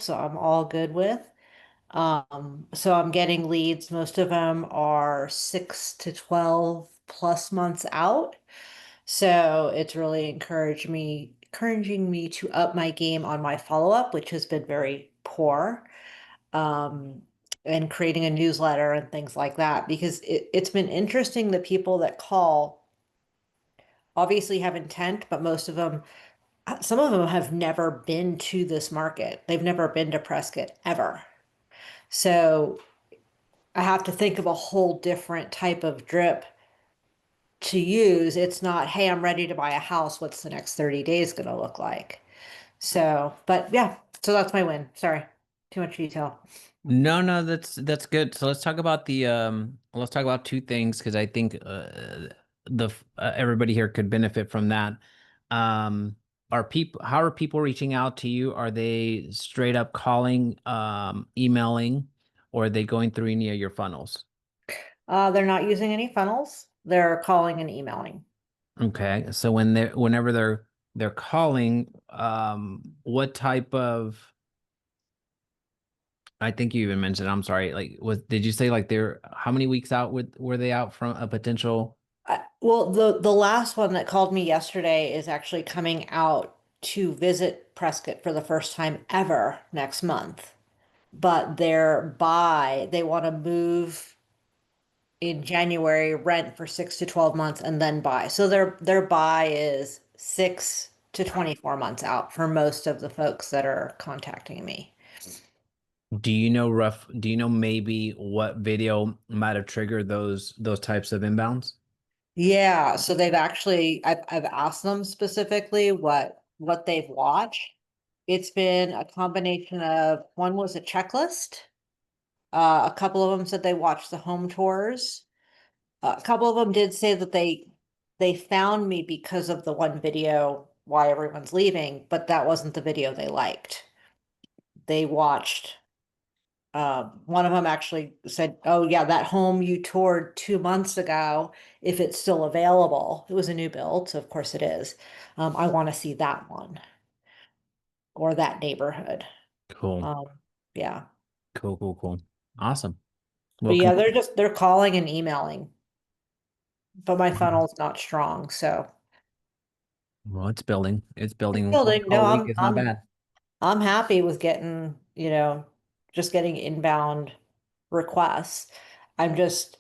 so I'm all good with. So I'm getting leads. Most of them are 6 to 12 plus months out. So it's really encouraging me to up my game on my follow-up, which has been very poor. Um, and creating a newsletter and things like that, because it's been interesting. The people that call obviously have intent, but most of them, some of them have never been to this market. They've never been to Prescott ever. So I have to think of a whole different type of drip to use. It's not, hey, I'm ready to buy a house. What's the next 30 days going to look like? So, but yeah, so that's my win. Sorry, too much detail. No, no, that's good. So let's talk about two things because I think the everybody here could benefit from that. Um are people how are people reaching out to you? Are they straight up calling, emailing, or are they going through any of your funnels? They're not using any funnels. They're calling and emailing. Okay. So whenever they're calling, what type of I think you even mentioned, I'm sorry, like did you say like they're how many weeks out were they out from a potential? Well, the last one that called me yesterday is actually coming out to visit Prescott for the first time ever next month. But they want to move in January, rent for 6 to 12 months, and then buy. So their buy is 6 to 24 months out for most of the folks that are contacting me. Do you know maybe what video might have triggered those types of inbounds? Yeah, so I've asked them specifically what they've watched. It's been a combination of, one was a checklist. A couple of them said they watched the home tours. A couple of them did say that they found me because of the one video, why everyone's leaving, but that wasn't the video they liked. They watched, one of them actually said, "Oh yeah, that home you toured 2 months ago, if it's still available." It was a new build, so of course it is. I want to see that one or that neighborhood. Cool. Um, yeah. Cool, cool, cool. Awesome. But Well, yeah, they're calling and emailing, but my funnel's not strong, so well, it's building. It's building. One building. call No, a week is not bad. I'm happy with getting, just getting inbound requests. I'm just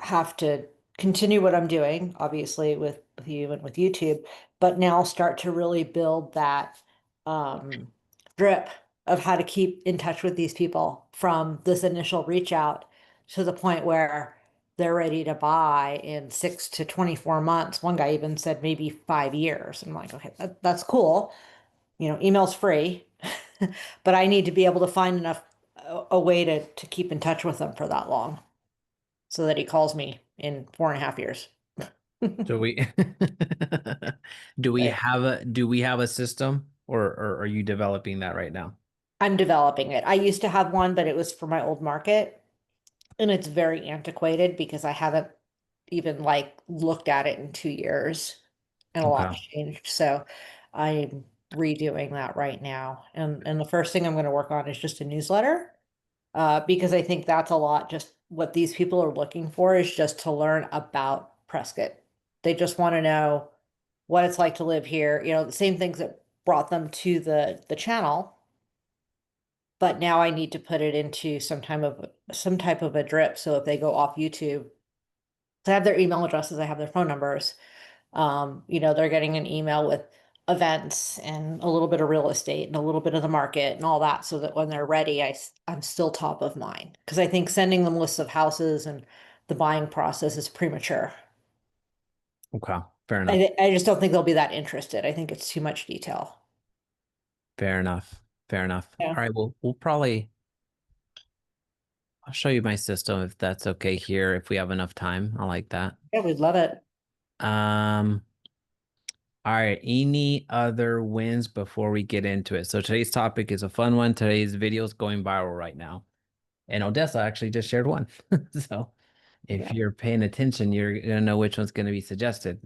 have to continue what I'm doing, obviously, with you and with YouTube, but now start to really build that um, drip of how to keep in touch with these people from this initial reach out to the point where they're ready to buy in 6 to 24 months. One guy even said maybe 5 years. I'm like, okay, that's cool. Email's free, but I need to be able to find a way to keep in touch with them for that long so that he calls me in 4.5 years. Do we Right. do we have a system, or are you developing that right now? I'm developing it. I used to have one, but it was for my old market, and it's very antiquated because I haven't even like looked at it in 2 years, and a Okay. lot's changed. So I'm redoing that right now. And the first thing I'm going to work on is just a newsletter, because I think that's a lot. Just what these people are looking for is just to learn about Prescott. They just want to know what it's like to live here. The same things that brought them to the channel. But now I need to put it into some type of a drip. So if they go off YouTube, I have their email addresses, I have their phone numbers. They're getting an email with events and a little bit of real estate and a little bit of the market and all that, so that when they're ready, I'm still top of mind. Because I think sending them lists of houses and the buying process is premature. Okay. Fair enough. I just don't think they'll be that interested. I think it's too much detail. Fair enough. Fair enough. Yeah. All right. Well, I'll show you my system if that's okay here, if we have enough time. I like that. Yeah, we'd love it. Um, all right. Any other wins before we get into it? So today's topic is a fun one. Today's video is going viral right now. And Odessa actually just shared one. So if Yeah. you're paying attention, you're gonna know which one's gonna be suggested.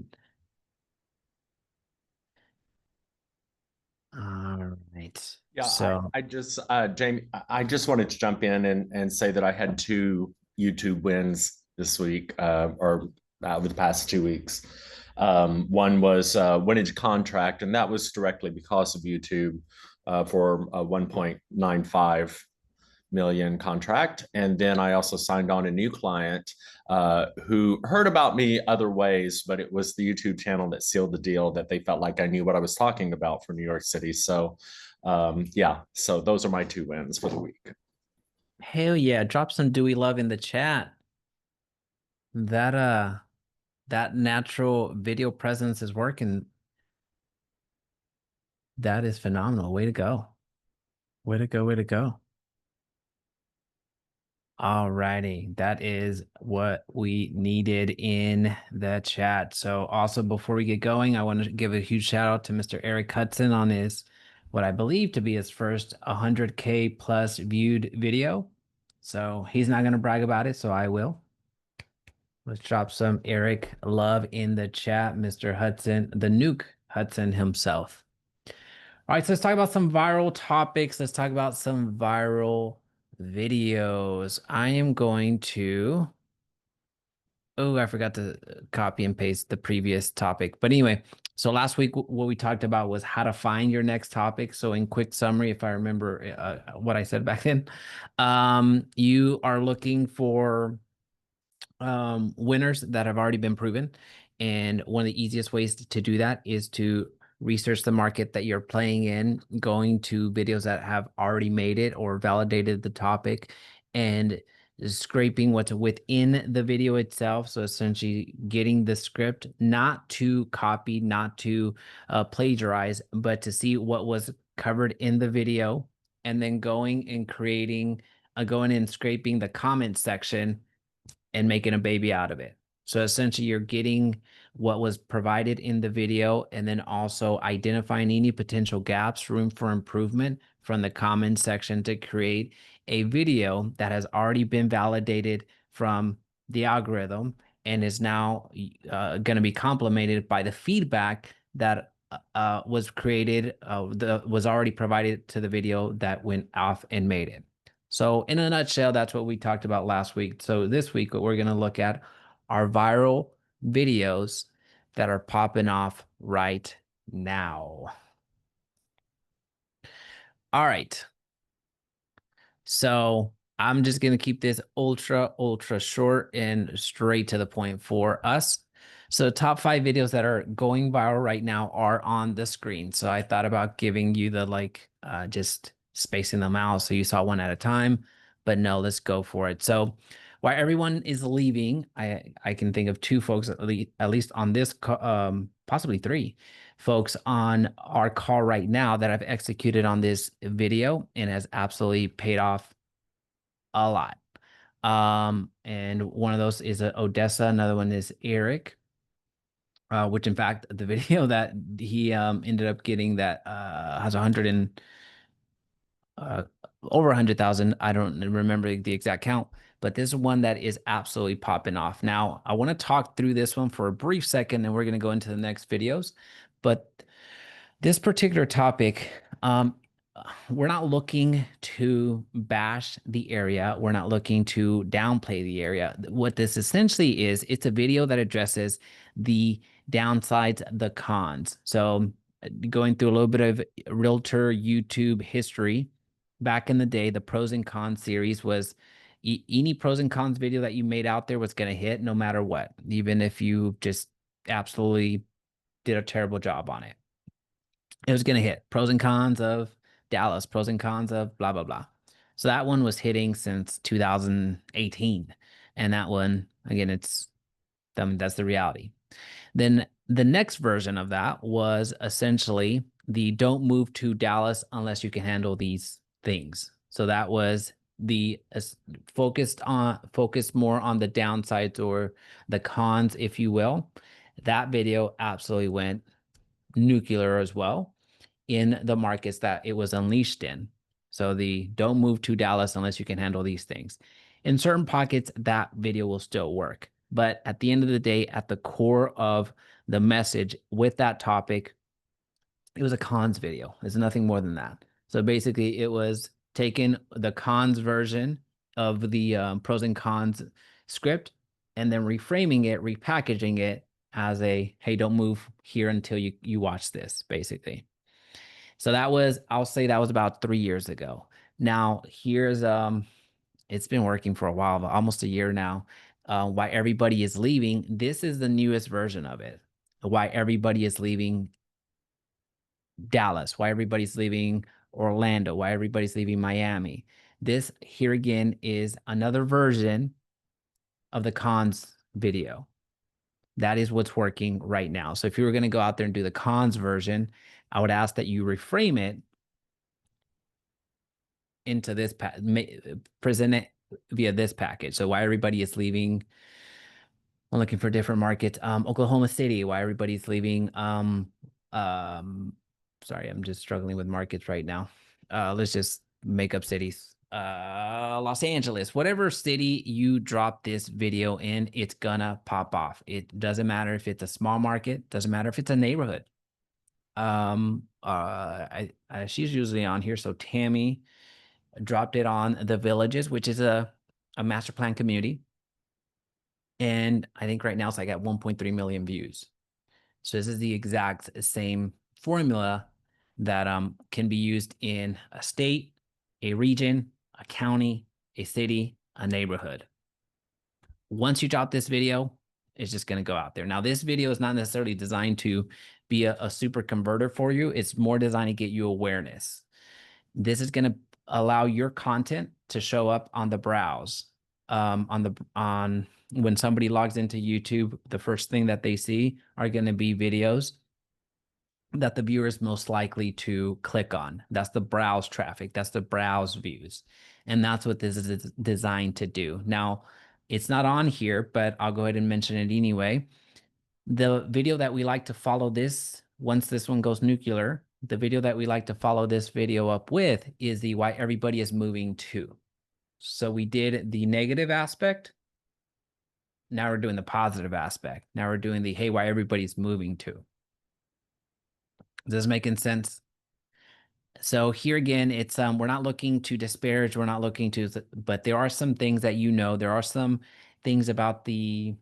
All right. Yeah, So, I just Jamie, I just wanted to jump in and say that I had two YouTube wins this week, or over the past 2 weeks. One was winning a contract, and that was directly because of YouTube for a 1.95 million contract. And then I also signed on a new client who heard about me other ways, but it was the YouTube channel that sealed the deal, that they felt like I knew what I was talking about for New York City. So, yeah, so those are my two wins for the week. hell yeah, drop some Dewey love in the chat. That that natural video presence is working. That is phenomenal. Way to go. Way to go, way to go. All righty. That is what we needed in the chat. So also before we get going, I want to give a huge shout out to Mr. Eric Hudson on his what I believe to be his first 100K plus viewed video. So he's not going to brag about it, so I will. Let's drop some Eric love in the chat, Mr. Hudson, the nuke Hudson himself. All right, so let's talk about some viral topics. Let's talk about some viral videos. I am going to, oh, I forgot to copy and paste the previous topic. But anyway, so last week, what we talked about was how to find your next topic. So in quick summary, if I remember what I said back then, you are looking for winners that have already been proven. And one of the easiest ways to do that is to research the market that you're playing in, going to videos that have already made it or validated the topic, and scraping what's within the video itself. So essentially getting the script, not to copy, not to plagiarize, but to see what was covered in the video, and then going and creating, going and scraping the comment section and making a baby out of it. So essentially, you're getting what was provided in the video and then also identifying any potential gaps, room for improvement from the comment section to create a video that has already been validated from the algorithm and is now going to be complemented by the feedback that was created, was already provided to the video that went off and made it. So in a nutshell, that's what we talked about last week. So this week, what we're going to look at are viral videos that are popping off right now. All right. So I'm just going to keep this ultra short and straight to the point for us. So top 5 videos that are going viral right now are on the screen. So I thought about giving you the just spacing them out so you saw one at a time, but no, let's go for it. So while everyone is leaving, I can think of 2 folks at least on this possibly 3 folks on our call right now that have executed on this video and has absolutely paid off a lot. And one of those is Odessa, another one is Eric, which in fact the video that he ended up getting that has 100 and uh, over 100,000. I don't remember the exact count, but this is one that is absolutely popping off. Now, I want to talk through this one for a brief second, and we're going to go into the next videos. But this particular topic, we're not looking to bash the area. We're not looking to downplay the area. What this essentially is, it's a video that addresses the downsides, the cons. So going through a little bit of realtor YouTube history, back in the day, the pros and cons series was any pros and cons video that you made out there was going to hit no matter what, even if you just absolutely did a terrible job on it. It was going to hit pros and cons of Dallas, pros and cons of blah, blah, blah. So that one was hitting since 2018. And that one, again, that's the reality. Then the next version of that was essentially the don't move to Dallas unless you can handle these things. So that was the focused more on the downsides or the cons, if you will. That video absolutely went nuclear as well in the markets that it was unleashed in. So the don't move to Dallas unless you can handle these things. In certain pockets, that video will still work. But at the end of the day, at the core of the message with that topic, it was a cons video. There's nothing more than that. So basically, it was taking the cons version of the pros and cons script and then reframing it, repackaging it as a, hey, don't move here until you watch this, basically. So that was, I'll say that was about 3 years ago. Now here's it's been working for a while, almost a year now. Why everybody is leaving. This is the newest version of it. Why everybody is leaving Dallas, why everybody's leaving Orlando, why everybody's leaving Miami. This here again is another version of the cons video. That is what's working right now. So if you were going to go out there and do the cons version, I would ask that you reframe it into this, present it via this package. So why everybody is leaving. I'm looking for different markets. Oklahoma City, why everybody's leaving. Um, Sorry, I'm just struggling with markets right now. Let's just make up cities. Los Angeles, whatever city you drop this video in, it's gonna pop off. It doesn't matter if it's a small market, doesn't matter if it's a neighborhood. She's usually on here. So Tammy dropped it on the Villages, which is a master plan community. And I think right now it's like at 1.3 million views. So this is the exact same formula that can be used in a state, a region, a county, a city, a neighborhood. Once you drop this video, it's just going to go out there. Now, this video is not necessarily designed to be a super converter for you. It's more designed to get you awareness. This is going to allow your content to show up on the browse. On when somebody logs into YouTube, the first thing that they see are going to be videos that the viewer is most likely to click on. That's the browse traffic. That's the browse views. And that's what this is designed to do. Now, it's not on here, but I'll go ahead and mention it anyway. The video that we like to follow this, once this one goes nuclear, the video that we like to follow this video up with is the why everybody is moving to. So we did the negative aspect. Now we're doing the positive aspect. Now we're doing the, hey, why everybody's moving to. Is this making sense? So here again, it's we're not looking to disparage, we're not looking to, but there are some things that there are some things about the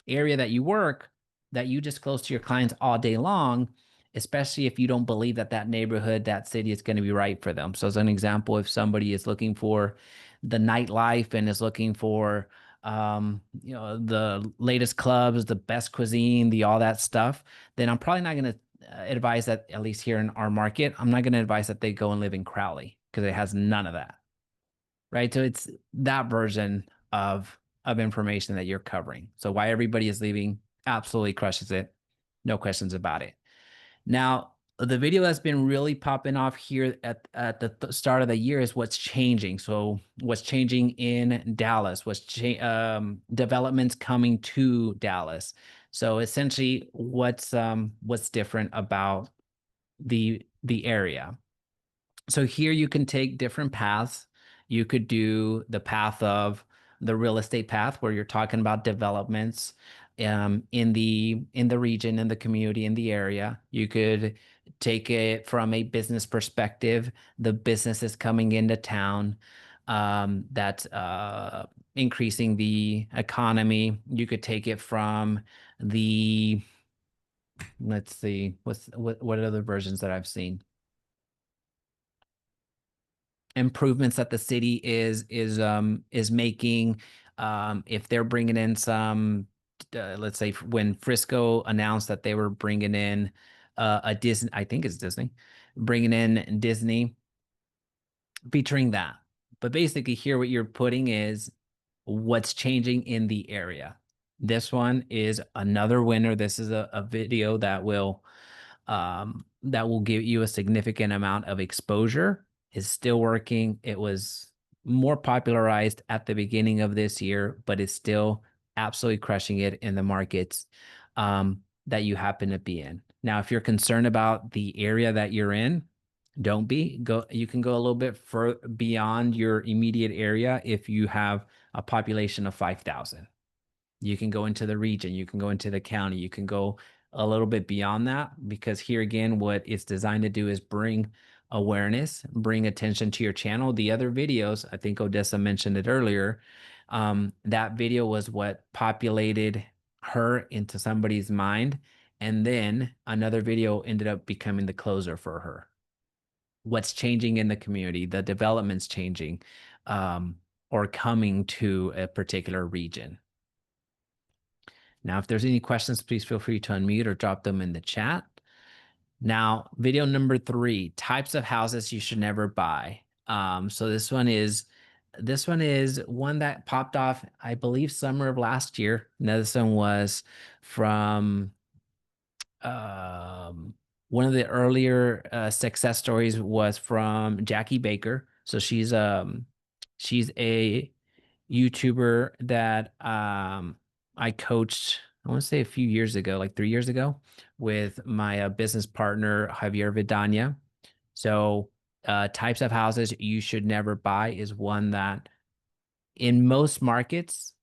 area that you work that you disclose to your clients all day long, especially if you don't believe that that neighborhood, that city is going to be right for them. So as an example, if somebody is looking for the nightlife and is looking for the latest clubs, the best cuisine, the all that stuff, then I'm probably not going to advise that, at least here in our market, I'm not going to advise that they go and live in Crowley because it has none of that. Right. So it's that version of information that you're covering. So why everybody is leaving absolutely crushes it. No questions about it. Now, the video that's been really popping off here at the start of the year is what's changing. So what's changing in Dallas, developments coming to Dallas. So essentially what's different about the area. So here you can take different paths. You could do the path of the real estate path where you're talking about developments in the region, in the community, in the area. You could take it from a business perspective, the businesses coming into town, that's increasing the economy. You could take it from the, let's see, what other versions that I've seen? Improvements that the city is making. If they're bringing in some, let's say when Frisco announced that they were bringing in a Disney, I think it's Disney, bringing in Disney, featuring that. But basically here what you're putting is what's changing in the area. This one is another winner. This is a video that will give you a significant amount of exposure. Is still working. It was more popularized at the beginning of this year, but it's still absolutely crushing it in the markets that you happen to be in. Now, if you're concerned about the area that you're in, don't be. You can go a little bit beyond your immediate area if you have a population of 5,000. You can go into the region, you can go into the county, you can go a little bit beyond that, because here again, what it's designed to do is bring awareness, bring attention to your channel. The other videos, I think Odessa mentioned it earlier, that video was what populated her into somebody's mind. And then another video ended up becoming the closer for her. What's changing in the community, the development's changing, or coming to a particular region. Now, if there's any questions, please feel free to unmute or drop them in the chat. Now, video number 3, types of houses you should never buy. So this one is one that popped off, I believe, summer of last year. Now, this one was from one of the earlier success stories was from Jackie Baker. So she's a YouTuber that I coached, I want to say a few years ago, like 3 years ago, with my business partner, Javier Vidania. So types of houses you should never buy is one that in most markets,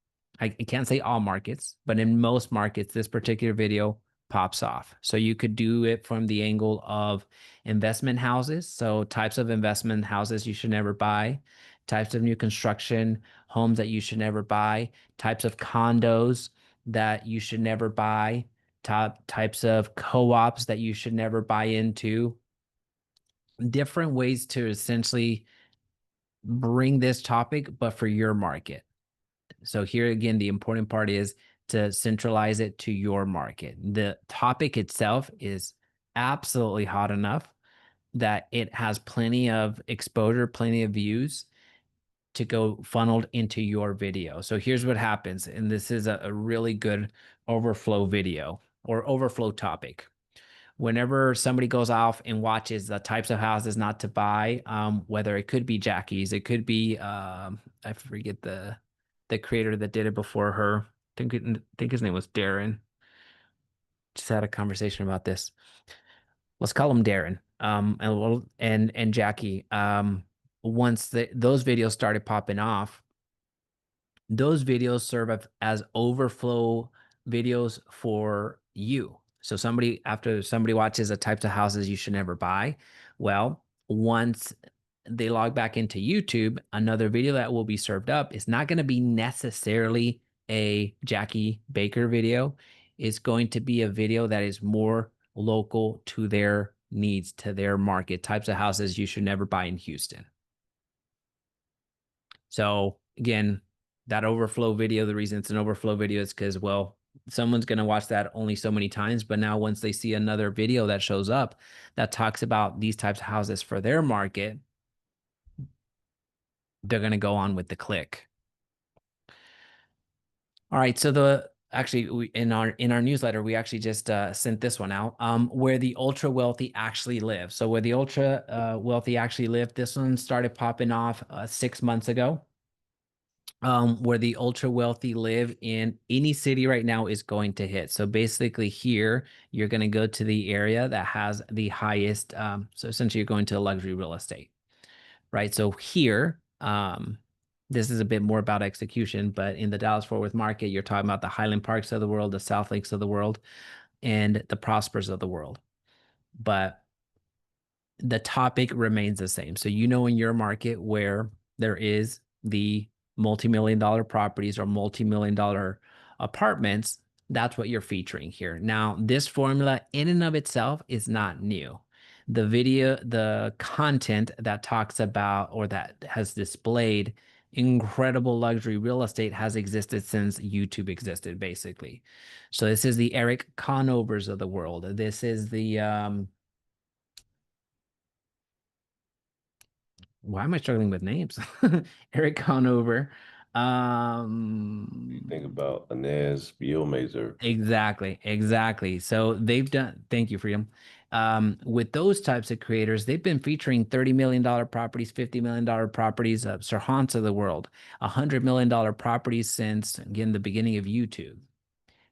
I can't say all markets, but in most markets, this particular video pops off. So you could do it from the angle of investment houses. So types of investment houses you should never buy, types of new construction homes that you should never buy, types of condos that you should never buy, types of co-ops that you should never buy into, different ways to essentially bring this topic, but for your market. So here again, the important part is to centralize it to your market. The topic itself is absolutely hot enough that it has plenty of exposure, plenty of views to go funneled into your video. So here's what happens, and this is a really good overflow video or overflow topic. Whenever somebody goes off and watches the types of houses not to buy, whether it could be Jackie's, it could be I forget the creator that did it before her. I think his name was Darren. Just had a conversation about this. Let's call him Darren. And Jackie. Once those videos started popping off, those videos serve as overflow videos for you. So after somebody watches the types of houses you should never buy, well, once they log back into YouTube, another video that will be served up is not going to be necessarily a Jackie Baker video. It's going to be a video that is more local to their needs, to their market, types of houses you should never buy in Houston. So again, that overflow video, the reason it's an overflow video is because, well, someone's going to watch that only so many times, but now once they see another video that shows up that talks about these types of houses for their market, they're going to go on with the click. All right, so in our newsletter, we actually just sent this one out, where the ultra wealthy actually live. So where the ultra wealthy actually live, this one started popping off 6 months ago. Where the ultra wealthy live in any city right now is going to hit. So basically here, you're going to go to the area that has the highest. So essentially you're going to luxury real estate, right? So here, this is a bit more about execution, but in the Dallas-Fort Worth market, you're talking about the Highland Parks of the world, the South Lakes of the world, and the Prospers of the world. But the topic remains the same. So in your market where there is the multi-million-dollar properties or multi-million-dollar apartments, that's what you're featuring here. Now, this formula in and of itself is not new. The content that talks about or that has displayed incredible luxury real estate has existed since YouTube existed, basically. So this is the Eric Conovers of the world. This is the why am I struggling with names? Eric Conover. Think about Inez Bielmazer. Exactly. So thank you, Freedom. With those types of creators, they've been featuring $30 million properties, $50 million properties, Sirhants of the world, $100 million properties since, again, the beginning of YouTube.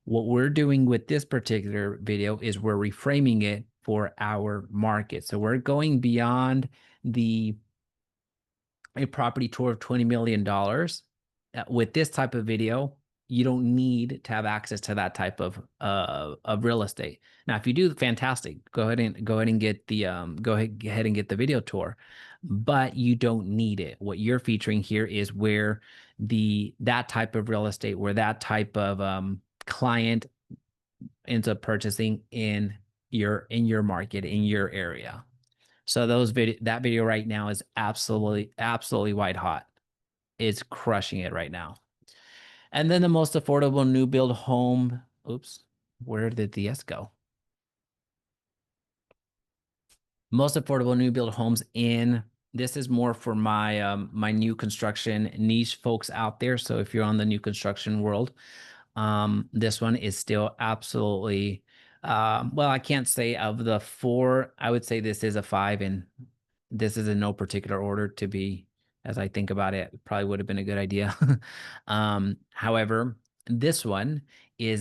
What we're doing with this particular video is we're reframing it for our market. So we're going beyond a property tour of $20 million. With this type of video, you don't need to have access to that type of real estate. Now, if you do, fantastic. Go ahead and get the go ahead and get the video tour, but you don't need it. What you're featuring here is where that type of real estate, where that type of client ends up purchasing in your market, in your area. So that video right now is absolutely white hot. It's crushing it right now. And then the most affordable new build home. Oops, where did the S go? Most affordable new build homes in. This is more for my my new construction niche folks out there. So if you're on the new construction world, this one is still absolutely well, I can't say of the four, I would say this is a 5, and this is in no particular order to be, as I think about it, probably would have been a good idea. However, this one is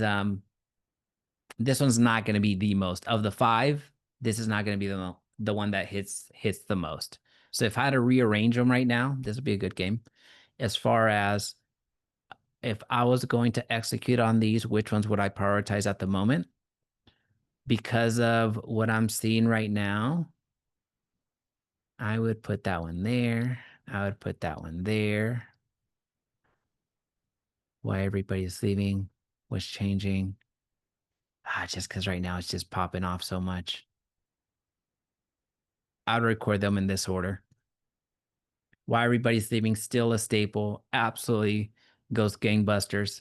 this one's not going to be the most of the 5. This is not going to be the one that hits the most. So if I had to rearrange them right now, this would be a good game. As far as if I was going to execute on these, which ones would I prioritize at the moment? Because of what I'm seeing right now, I would put that one there. I would put that one there. Why everybody's leaving, what's changing. Just because right now it's just popping off so much. I'd record them in this order. Why everybody's leaving, still a staple. Absolutely goes gangbusters.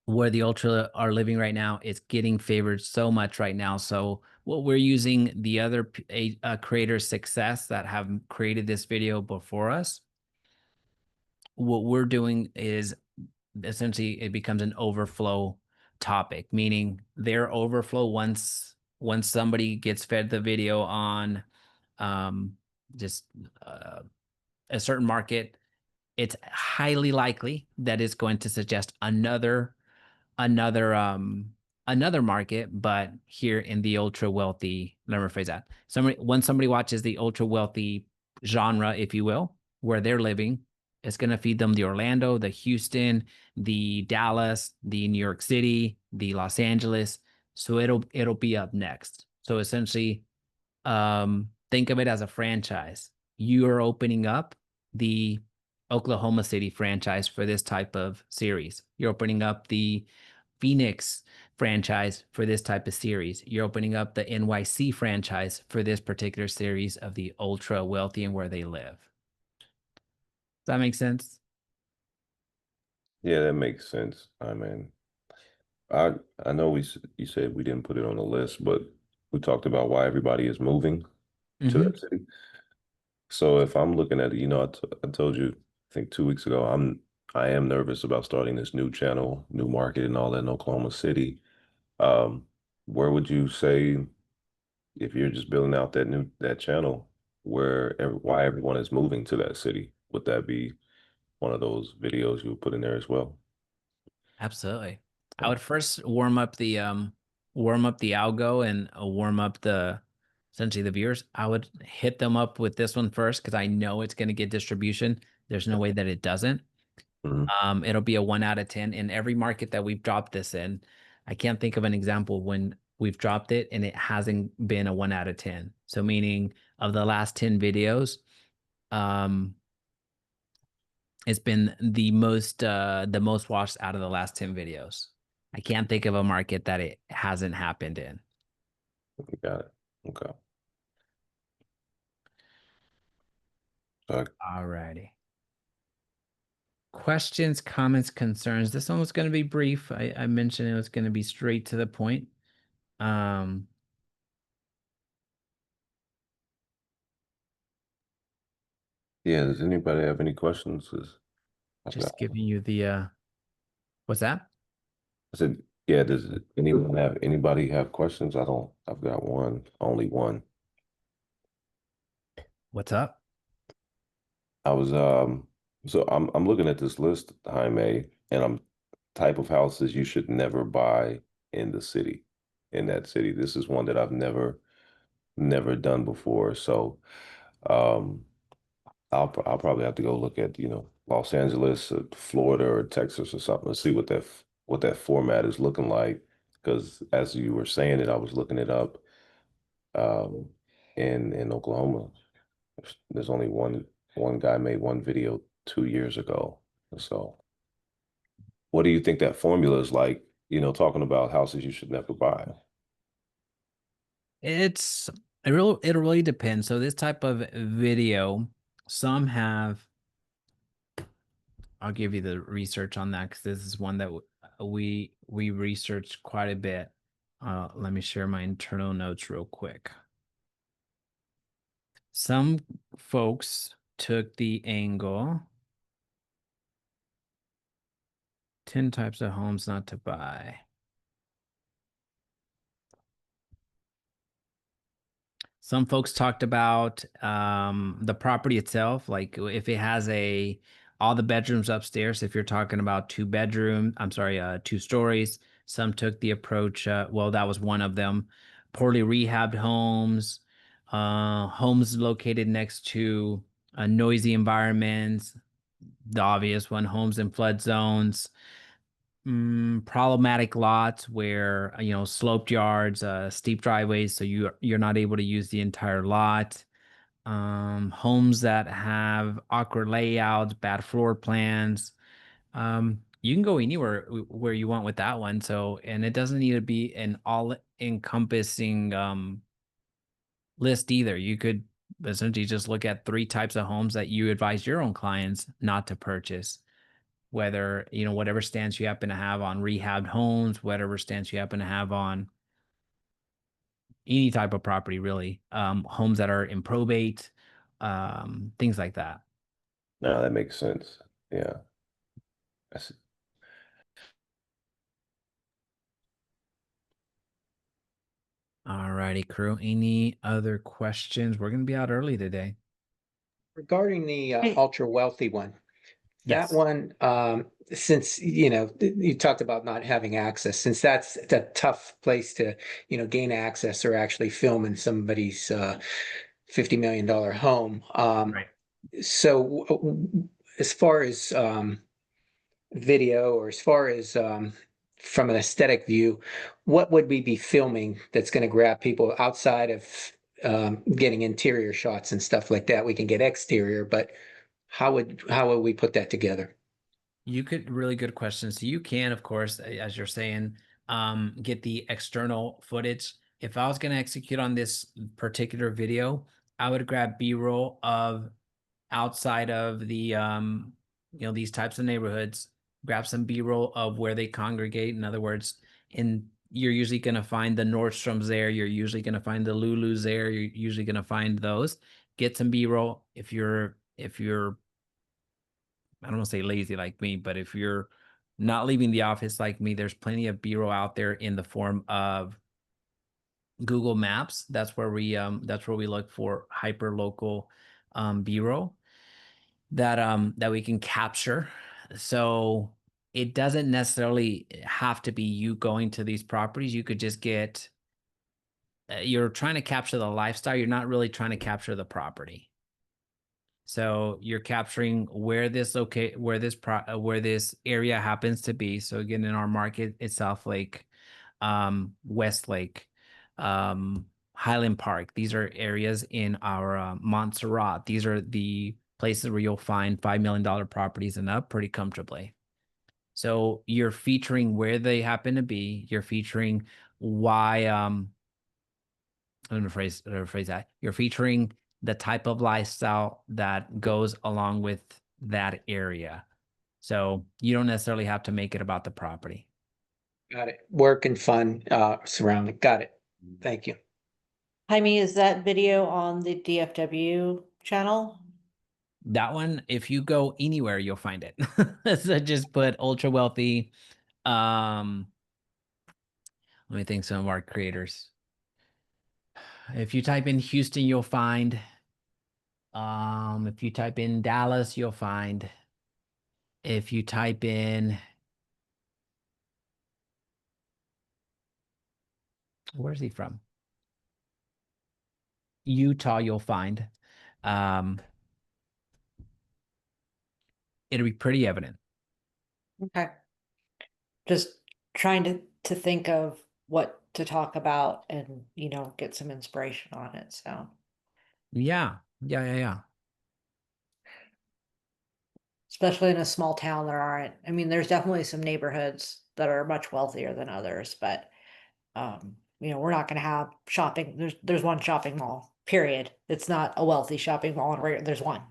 Where the ultra are living right now, it's getting favored so much right now. So what we're using the other creators' success that have created this video before us, what we're doing is essentially it becomes an overflow topic, meaning their overflow once somebody gets fed the video on just a certain market, it's highly likely that it's going to suggest another another market, but here in the ultra wealthy, let me rephrase that. When somebody watches the ultra wealthy genre, if you will, where they're living, it's going to feed them the Orlando, the Houston, the Dallas, the New York City, the Los Angeles. So it'll be up next. So essentially, think of it as a franchise. You are opening up the Oklahoma City franchise for this type of series. You're opening up the Phoenix franchise for this type of series. You're opening up the NYC franchise for this particular series of the ultra wealthy and where they live. Does that make sense? Yeah, that makes sense. I mean, I know you said we didn't put it on the list, but we talked about why everybody is moving to Mm-hmm. that city. So if I'm looking at it, I told you, I think 2 weeks ago, I am nervous about starting this new channel, new market, and all that in Oklahoma City. Um, where would you say if you're just building out that channel, why everyone is moving to that city? Would that be one of those videos you would put in there as well? Absolutely. I Oh, would first warm up the algo and warm up the essentially the viewers. I would hit them up with this one first because I know it's going to get distribution. There's no way that it doesn't. mhm. It'll be a 1 out of 10 in every market that we've dropped this in. I can't think of an example when we've dropped it and it hasn't been a 1 out of 10. So meaning of the last 10 videos, um, it's been the most watched out of the last 10 videos. I can't think of a market that it hasn't happened in. Got it. Okay. So Alrighty. Questions, comments, concerns. This one was going to be brief. I mentioned it was going to be straight to the point. Um, yeah, does anybody have any questions? 'Cause I've got just giving you the what's that? I said, yeah, anybody have questions? I've got one, only one. What's up? I was so I'm looking at this list, Jaime, and I'm type of houses you should never buy in the city, in that city. This is one that I've never done before. So um I'll probably have to go look at, Los Angeles, or Florida, or Texas or something to see what that format is looking like. Because as you were saying it, I was looking it up. Um, in Oklahoma, there's only one guy made one video 2 years ago. So, what do you think that formula is like? Talking about houses you should never buy. It's it really depends. So this type of video, some have. I'll give you the research on that because this is one that we researched quite a bit. Let me share my internal notes real quick. Some folks took the angle 10 types of homes not to buy. Some folks talked about the property itself, like if it has all the bedrooms upstairs. If you're talking about 2 bedroom, I'm sorry, 2 stories. Some took the approach. Well, that was one of them. Poorly rehabbed homes, homes located next to noisy environments. The obvious one, homes in flood zones. Problematic lots where sloped yards, steep driveways, so you're not able to use the entire lot. Homes that have awkward layouts, bad floor plans. You can go anywhere where you want with that one. So, and it doesn't need to be an all-encompassing list either. You could essentially just look at 3 types of homes that you advise your own clients not to purchase, whether, whatever stance you happen to have on rehabbed homes, whatever stance you happen to have on any type of property, really, homes that are in probate, things like that. No, that makes sense. Yeah. That's, All righty, crew. Any other questions? We're going to be out early today. Regarding the Hey. ultra wealthy one, that Yes. one, since you talked about not having access, since that's a tough place to gain access or actually film in somebody's $50 million home. Right. So as far as video, or as far as from an aesthetic view, what would we be filming that's going to grab people outside of getting interior shots and stuff like that? We can get exterior, but how would we put that together? You could really good question. So you can, of course, as you're saying, get the external footage. If I was going to execute on this particular video, I would grab B-roll of outside of the these types of neighborhoods, grab some B-roll of where they congregate. In other words, you're usually going to find the Nordstroms there, you're usually going to find the Lulus there, you're usually going to find those. Get some B-roll. If you're I don't want to say lazy like me, but if you're not leaving the office like me, there's plenty of B-roll out there in the form of Google Maps. That's where we look for hyper local B-roll that we can capture. So it doesn't necessarily have to be you going to these properties. You could just get you're trying to capture the lifestyle. You're not really trying to capture the property. So you're capturing where this where this area happens to be. So again, in our market, it's South Lake, Westlake, Highland Park. These are areas in our Montserrat. These are the places where you'll find $5 million properties and up pretty comfortably. So you're featuring where they happen to be. You're featuring why. Let me rephrase that. You're featuring the type of lifestyle that goes along with that area. So you don't necessarily have to make it about the property. Got it. Work and fun surrounding. Got it. Thank you. Jaime, is that video on the DFW channel? That one, if you go anywhere, you'll find it. So just put ultra wealthy. Let me think some of our creators. If you type in Houston, you'll find. If you type in Dallas, you'll find. If you type in, where's he from? Utah, you'll find. it'll be pretty evident. Okay. Just trying to think of what to talk about and, get some inspiration on it. So, Yeah. Yeah. especially in a small town, I mean, there's definitely some neighborhoods that are much wealthier than others, but we're not going to have shopping. There's one shopping mall, period. It's not a wealthy shopping mall, and there's one,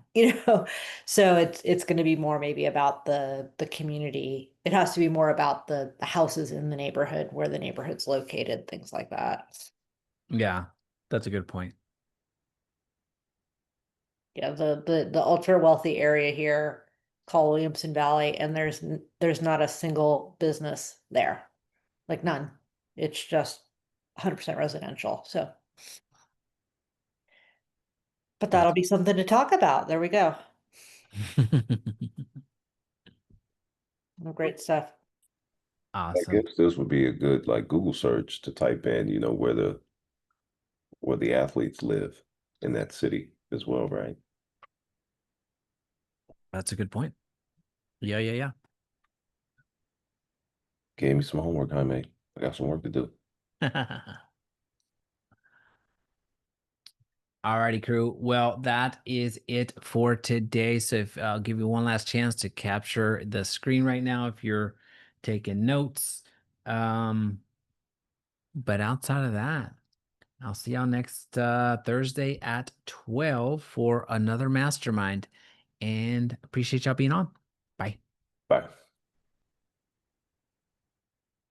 So it's going to be more maybe about the community. It has to be more about the houses in the neighborhood, where the neighborhood's located, things like that. Yeah. That's a good point. Yeah, the ultra wealthy area here, called Williamson Valley, and there's not a single business there, like none. It's just 100% residential. So, but that'll That's be something to talk about. There we go. Great stuff. I awesome. guess this would be a good like Google search to type in, where the athletes live in that city as well, right? That's a good point. Yeah. Gave me some homework, huh, mate? I got some work to do. Alrighty, crew. Well, that is it for today. So if I'll give you one last chance to capture the screen right now if you're taking notes. But outside of that, I'll see y'all next Thursday at 12 for another mastermind. And appreciate y'all being on. Bye. Bye.